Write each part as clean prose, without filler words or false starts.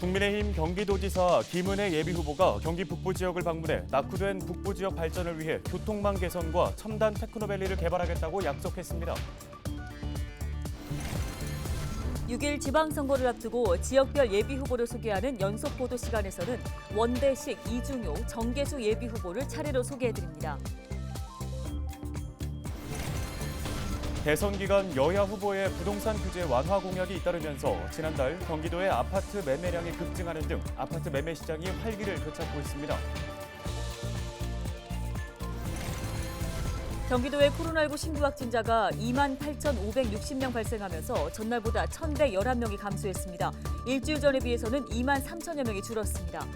국민의힘 경기도지사 김은혜 예비후보가 경기 북부 지역을 방문해 낙후된 북부 지역 발전을 위해 교통망 개선과 첨단 테크노밸리를 개발하겠다고 약속했습니다. 6일 지방선거를 앞두고 지역별 예비후보를 소개하는 연속 보도 시간에서는 원대식, 이중효, 정계수 예비후보를 차례로 소개해드립니다. 대선 기간 여야 후보의 부동산 규제 완화 공약이 잇따르면서 지난달 경기도의 아파트 매매량이 급증하는 등 아파트 매매 시장이 활기를 되찾고 있습니다. 경기도의 코로나19 신규 확진자가 28,560명 발생하면서 전날보다 1,111명이 감소했습니다. 일주일 전에 비해서는 2만 3천여 명이 줄었습니다.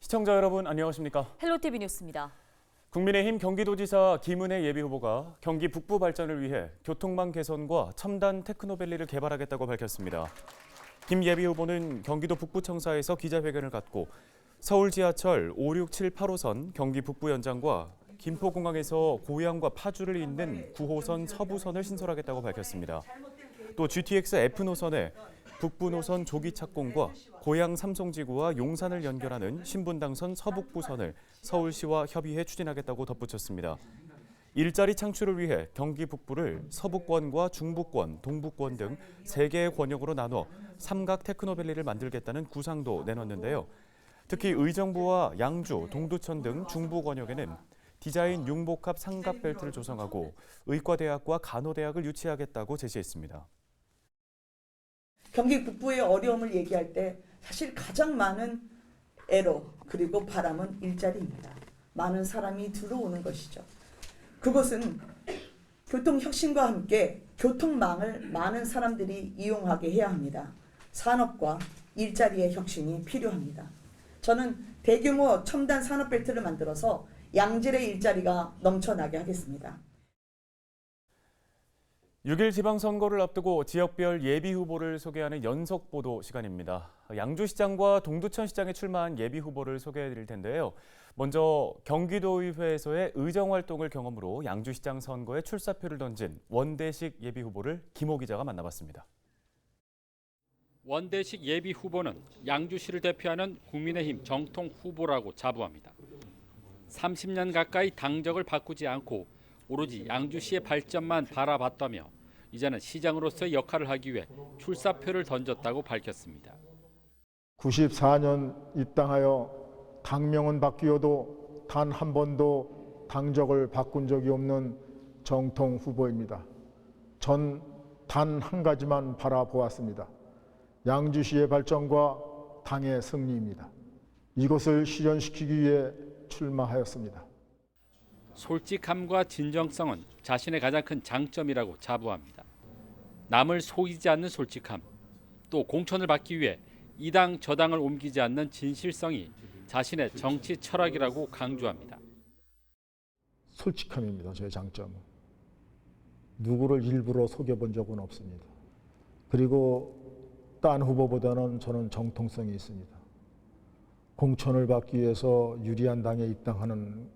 시청자 여러분 안녕하십니까? 헬로티비 뉴스입니다. 국민의힘 경기도지사 김은혜 예비후보가 경기 북부 발전을 위해 교통망 개선과 첨단 테크노밸리를 개발하겠다고 밝혔습니다. 김 예비후보는 경기도 북부청사에서 기자회견을 갖고 서울 지하철 5, 6, 7, 8호선 경기 북부 연장과 김포공항에서 고양과 파주를 잇는 9호선 서부선을 신설하겠다고 밝혔습니다. 또 GTX F 노선에 북부 노선 조기 착공과 고양 삼성지구와 용산을 연결하는 신분당선 서북부선을 서울시와 협의해 추진하겠다고 덧붙였습니다. 일자리 창출을 위해 경기 북부를 서북권과 중부권, 동부권 등 3개의 권역으로 나눠 삼각 테크노밸리를 만들겠다는 구상도 내놨는데요. 특히 의정부와 양주, 동두천 등 중부 권역에는 디자인 융복합 삼각벨트를 조성하고 의과대학과 간호대학을 유치하겠다고 제시했습니다. 경기 북부의 어려움을 얘기할 때 사실 가장 많은 애로 그리고 바람은 일자리입니다. 많은 사람이 들어오는 것이죠. 그것은 교통혁신과 함께 교통망을 많은 사람들이 이용하게 해야 합니다. 산업과 일자리의 혁신이 필요합니다. 저는 대규모 첨단 산업벨트를 만들어서 양질의 일자리가 넘쳐나게 하겠습니다. 6일 지방선거를 앞두고 지역별 예비후보를 소개하는 연속보도 시간입니다. 양주시장과 동두천시장에 출마한 예비후보를 소개해드릴 텐데요. 먼저 경기도의회에서의 의정활동을 경험으로 양주시장 선거에 출사표를 던진 원대식 예비후보를 김호 기자가 만나봤습니다. 원대식 예비후보는 양주시를 대표하는 국민의힘 정통 후보라고 자부합니다. 30년 가까이 당적을 바꾸지 않고 오로지 양주시의 발전만 바라봤다며 이제는 시장으로서의 역할을 하기 위해 출사표를 던졌다고 밝혔습니다. 94년 입당하여 당명은 바뀌어도 단 한 번도 당적을 바꾼 적이 없는 정통 후보입니다. 전 단 한 가지만 바라보았습니다. 양주시의 발전과 당의 승리입니다. 이것을 실현시키기 위해 출마하였습니다. 솔직함과 진정성은 자신의 가장 큰 장점이라고 자부합니다. 남을 속이지 않는 솔직함, 또 공천을 받기 위해 이 당 저 당을 옮기지 않는 진실성이 자신의 정치 철학이라고 강조합니다. 솔직함입니다. 제 장점은. 누구를 일부러 속여본 적은 없습니다. 그리고 딴 후보보다는 저는 정통성이 있습니다. 공천을 받기 위해서 유리한 당에 입당하는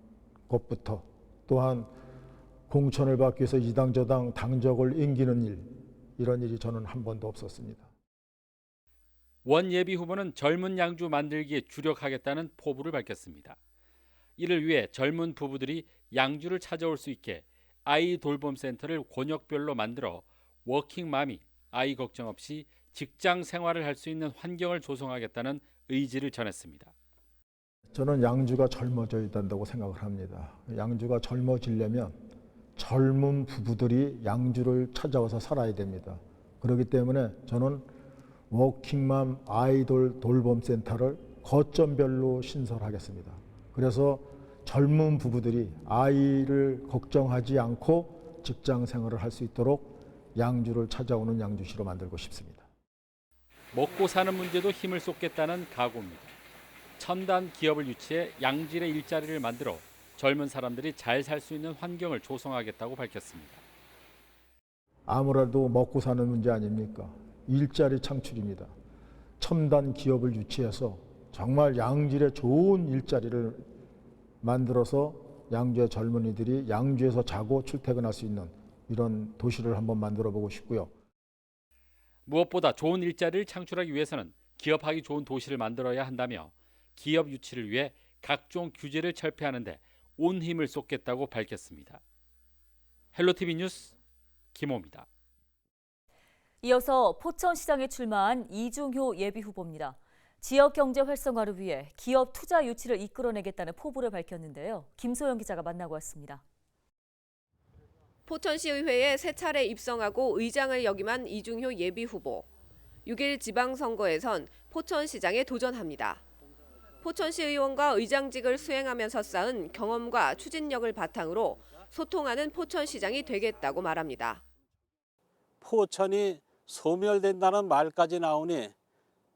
것부터 또한 공천을 받기 위해서 이 당 저 당 당적을 옮기는 일, 이런 일이 저는 한 번도 없었습니다. 원 예비 후보는 젊은 양주 만들기에 주력하겠다는 포부를 밝혔습니다. 이를 위해 젊은 부부들이 양주를 찾아올 수 있게 아이 돌봄 센터를 권역별로 만들어 워킹맘이 아이 걱정 없이 직장 생활을 할 수 있는 환경을 조성하겠다는 의지를 전했습니다. 저는 양주가 젊어져야 된다고 생각을 합니다. 양주가 젊어지려면 젊은 부부들이 양주를 찾아와서 살아야 됩니다. 그렇기 때문에 저는 워킹맘 아이돌 돌봄센터를 거점별로 신설하겠습니다. 그래서 젊은 부부들이 아이를 걱정하지 않고 직장 생활을 할 수 있도록 양주를 찾아오는 양주시로 만들고 싶습니다. 먹고 사는 문제도 힘을 쏟겠다는 각오입니다. 첨단 기업을 유치해 양질의 일자리를 만들어 젊은 사람들이 잘 살 수 있는 환경을 조성하겠다고 밝혔습니다. 아무래도 먹고 사는 문제 아닙니까? 일자리 창출입니다. 첨단 기업을 유치해서 정말 양질의 좋은 일자리를 만들어서 양주의 젊은이들이 양주에서 자고 출퇴근할 수 있는 이런 도시를 한번 만들어 보고 싶고요. 무엇보다 좋은 일자리를 창출하기 위해서는 기업하기 좋은 도시를 만들어야 한다며 기업 유치를 위해 각종 규제를 철폐하는 데 온 힘을 쏟겠다고 밝혔습니다. 헬로티비 뉴스 김호입니다. 이어서 포천시장에 출마한 이중효 예비후보입니다. 지역 경제 활성화를 위해 기업 투자 유치를 이끌어내겠다는 포부를 밝혔는데요. 김소영 기자가 만나고 왔습니다. 포천시의회에 세 차례 입성하고 의장을 역임한 이중효 예비후보. 6일 지방선거에선 포천시장에 도전합니다. 포천시 의원과 의장직을 수행하면서 쌓은 경험과 추진력을 바탕으로 소통하는 포천시장이 되겠다고 말합니다. 포천이 소멸된다는 말까지 나오니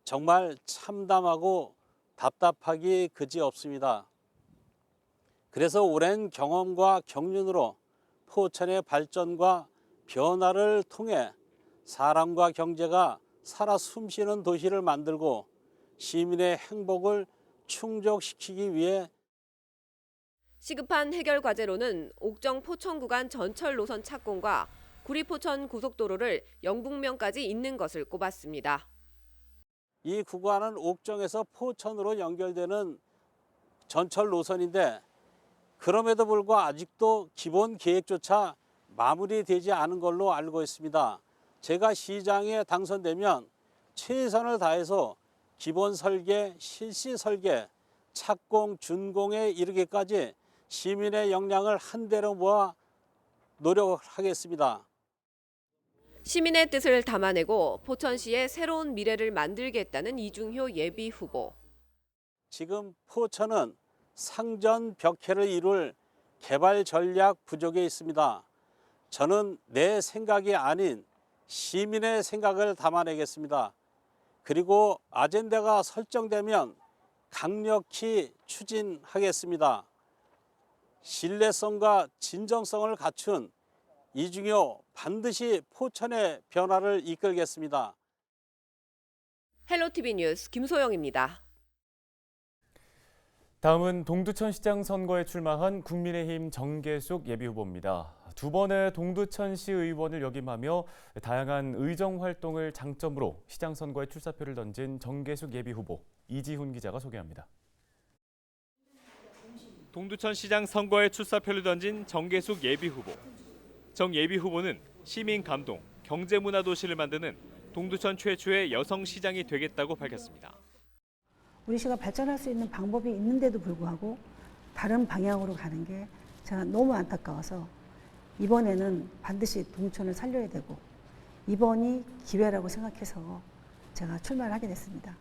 정말 참담하고 답답하기 그지없습니다. 그래서 오랜 경험과 경륜으로 포천의 발전과 변화를 통해 사람과 경제가 살아 숨쉬는 도시를 만들고 시민의 행복을 충족시키기 위해 시급한 해결 과제로는 옥정 포천 구간 전철 노선 착공과 구리 포천 고속도로를 영북면까지 잇는 것을 꼽았습니다. 이 구간은 옥정에서 포천으로 연결되는 전철 노선인데 그럼에도 불구하고 아직도 기본 계획조차 마무리되지 않은 걸로 알고 있습니다. 제가 시장에 당선되면 최선을 다해서 기본 설계, 실시 설계, 착공, 준공에 이르기까지 시민의 역량을 한데로 모아 노력하겠습니다. 시민의 뜻을 담아내고 포천시의 새로운 미래를 만들겠다는 이중효 예비후보. 지금 포천은 상전벽해를 이룰 개발 전략 부족에 있습니다. 저는 내 생각이 아닌 시민의 생각을 담아내겠습니다. 그리고 아젠다가 설정되면 강력히 추진하겠습니다. 신뢰성과 진정성을 갖춘 이중효 반드시 포천의 변화를 이끌겠습니다. 헬로티비 뉴스 김소영입니다. 다음은 동두천시장 선거에 출마한 국민의힘 정계숙 예비후보입니다. 두 번의 동두천시 의원을 역임하며 다양한 의정 활동을 장점으로 시장 선거에 출사표를 던진 정계숙 예비후보, 이지훈 기자가 소개합니다. 동두천시장 선거에 출사표를 던진 정계숙 예비후보. 정 예비후보는 시민 감동, 경제문화 도시를 만드는 동두천 최초의 여성 시장이 되겠다고 밝혔습니다. 우리 시가 발전할 수 있는 방법이 있는데도 불구하고 다른 방향으로 가는 게 제가 너무 안타까워서 이번에는 반드시 동천을 살려야 되고 이번이 기회라고 생각해서 제가 출마를 하게 됐습니다.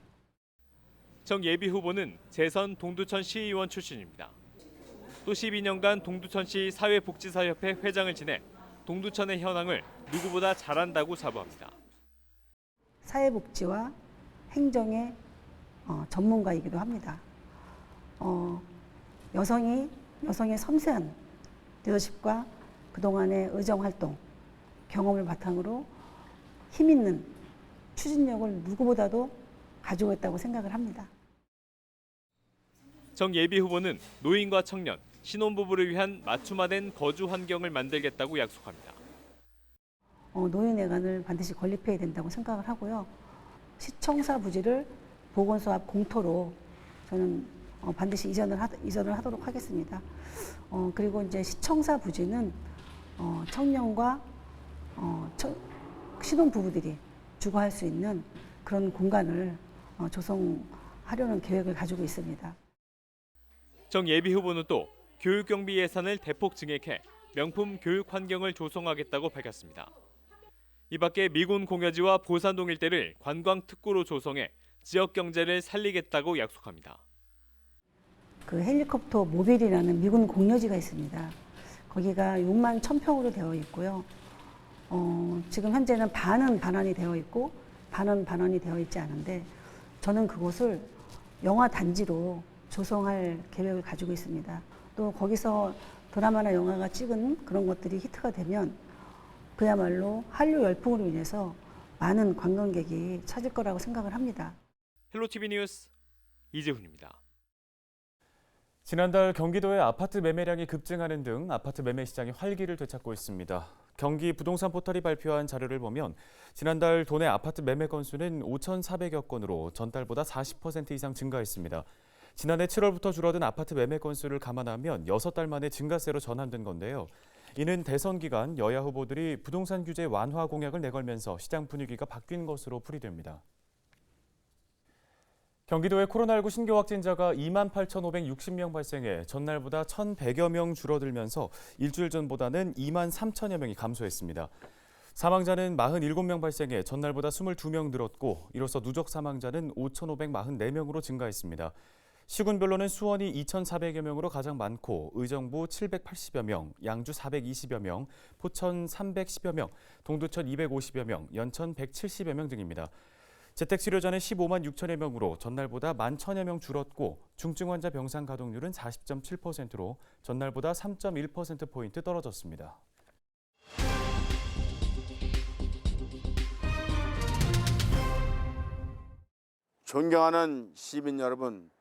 정 예비후보는 재선 동두천 시의원 출신입니다. 또 12년간 동두천시 사회복지사협회 회장을 지내 동두천의 현황을 누구보다 잘한다고 자부합니다. 사회복지와 행정의 전문가이기도 합니다. 여성의 섬세한 리더십과 그동안의 의정활동, 경험을 바탕으로 힘있는 추진력을 누구보다도 가지고 있다고 생각을 합니다. 정 예비후보는 노인과 청년, 신혼부부를 위한 맞춤화된 거주 환경을 만들겠다고 약속합니다. 노인회관을 반드시 건립해야 된다고 생각을 하고요. 시청사 부지를 보건소 앞 공터로 저는 반드시 이전을 하도록 하겠습니다. 그리고 이제 시청사 부지는 청년과 신혼부부들이 주거할 수 있는 그런 공간을 조성하려는 계획을 가지고 있습니다. 정 예비후보는 또 교육경비 예산을 대폭 증액해 명품 교육 환경을 조성하겠다고 밝혔습니다. 이 밖에 미군 공여지와 보산동 일대를 관광특구로 조성해 지역 경제를 살리겠다고 약속합니다. 그 헬리콥터 모빌이라는 미군 공여지가 있습니다. 거기가 6만 1,000평으로 되어 있고요. 지금 현재는 반은 반환이 되어 있고 반은 반환이 되어 있지 않은데 저는 그곳을 영화 단지로 조성할 계획을 가지고 있습니다. 또 거기서 드라마나 영화가 찍은 그런 것들이 히트가 되면 그야말로 한류 열풍으로 인해서 많은 관광객이 찾을 거라고 생각을 합니다. 헬로티비 뉴스 이재훈입니다. 지난달 경기도의 아파트 매매량이 급증하는 등 아파트 매매 시장이 활기를 되찾고 있습니다. 경기 부동산 포털이 발표한 자료를 보면 지난달 도내 아파트 매매 건수는 5,400여 건으로 전달보다 40% 이상 증가했습니다. 지난해 7월부터 줄어든 아파트 매매 건수를 감안하면 6달 만에 증가세로 전환된 건데요. 이는 대선 기간 여야 후보들이 부동산 규제 완화 공약을 내걸면서 시장 분위기가 바뀐 것으로 풀이됩니다. 경기도의 코로나19 신규 확진자가 28,560명 발생해 전날보다 1,100여 명 줄어들면서 일주일 전보다는 23,000여 명이 감소했습니다. 사망자는 47명 발생해 전날보다 22명 늘었고 이로써 누적 사망자는 5,544명으로 증가했습니다. 시군별로는 수원이 2,400여 명으로 가장 많고 의정부 780여 명, 양주 420여 명, 포천 310여 명, 동두천 250여 명, 연천 170여 명 등입니다. 재택치료자는 15만 6천여 명으로 전날보다 11,000여 명 줄었고 중증 환자 병상 가동률은 40.7%로 전날보다 3.1%포인트 떨어졌습니다. 존경하는 시민 여러분,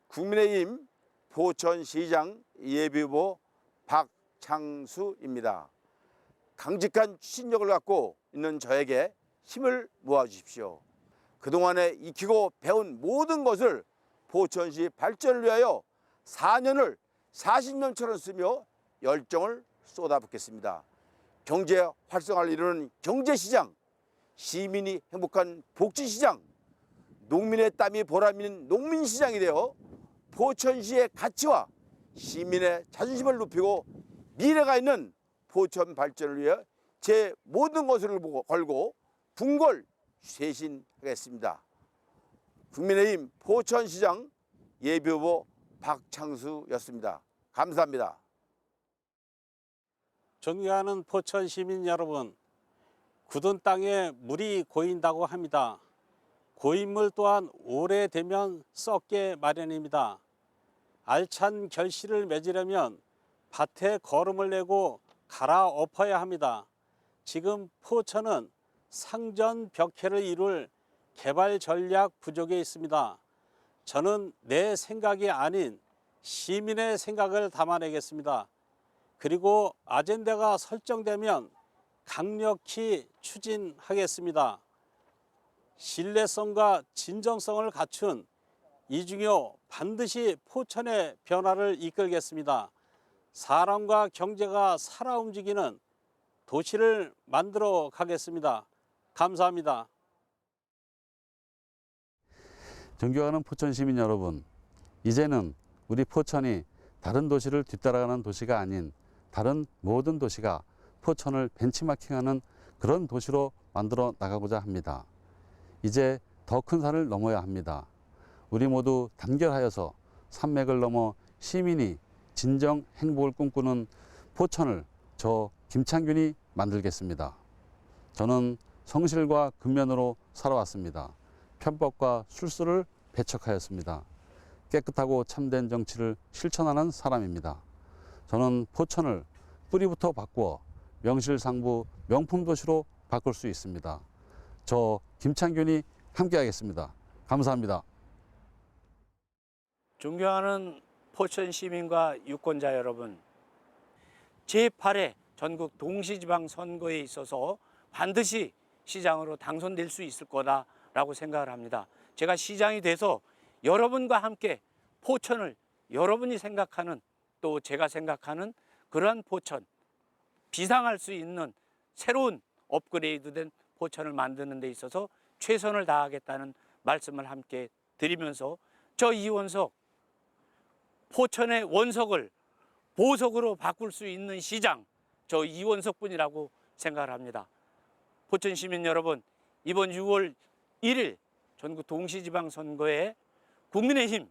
국민의힘 포천시장 예비후보 박창수입니다. 강직한 추진력을 갖고 있는 저에게 힘을 모아주십시오. 그동안에 익히고 배운 모든 것을 포천시 발전을 위하여 4년을 40년처럼 쓰며 열정을 쏟아붓겠습니다. 경제 활성화를 이루는 경제시장, 시민이 행복한 복지시장, 농민의 땀이 보람있는 농민시장이 되어 포천시의 가치와 시민의 자존심을 높이고 미래가 있는 포천 발전을 위해 제 모든 것을 걸고 분골쇄신하겠습니다. 국민의힘 포천시장 예비후보 박창수였습니다. 감사합니다. 존경하는 포천 시민 여러분, 굳은 땅에 물이 고인다고 합니다. 고인물 또한 오래되면 썩게 마련입니다. 알찬 결실을 맺으려면 밭에 거름을 내고 갈아엎어야 합니다. 지금 포천은 상전 벽해를 이룰 개발 전략 부족에 있습니다. 저는 내 생각이 아닌 시민의 생각을 담아내겠습니다. 그리고 아젠다가 설정되면 강력히 추진하겠습니다. 신뢰성과 진정성을 갖춘 이중효 반드시 포천의 변화를 이끌겠습니다. 사람과 경제가 살아 움직이는 도시를 만들어 가겠습니다. 감사합니다. 존경하는 포천 시민 여러분, 이제는 우리 포천이 다른 도시를 뒤따라가는 도시가 아닌 다른 모든 도시가 포천을 벤치마킹하는 그런 도시로 만들어 나가고자 합니다. 이제 더 큰 산을 넘어야 합니다. 우리 모두 단결하여서 산맥을 넘어 시민이 진정 행복을 꿈꾸는 포천을 저 김창균이 만들겠습니다. 저는 성실과 근면으로 살아왔습니다. 편법과 술수를 배척하였습니다. 깨끗하고 참된 정치를 실천하는 사람입니다. 저는 포천을 뿌리부터 바꾸어 명실상부 명품 도시로 바꿀 수 있습니다. 저 김창균이 함께하겠습니다. 감사합니다. 존경하는 포천 시민과 유권자 여러분, 제8회 전국 동시지방선거에 있어서 반드시 시장으로 당선될 수 있을 거다라고 생각을 합니다. 제가 시장이 돼서 여러분과 함께 포천을 여러분이 생각하는 또 제가 생각하는 그러한 포천, 비상할 수 있는 새로운 업그레이드된 포천을 만드는 데 있어서 최선을 다하겠다는 말씀을 함께 드리면서 저 이원석, 포천의 원석을 보석으로 바꿀 수 있는 시장, 저 이원석뿐이라고 생각을 합니다. 포천 시민 여러분, 이번 6월 1일 전국 동시지방선거에 국민의힘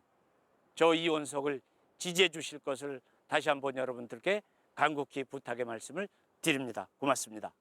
저 이원석을 지지해 주실 것을 다시 한번 여러분들께 간곡히 부탁의 말씀을 드립니다. 고맙습니다.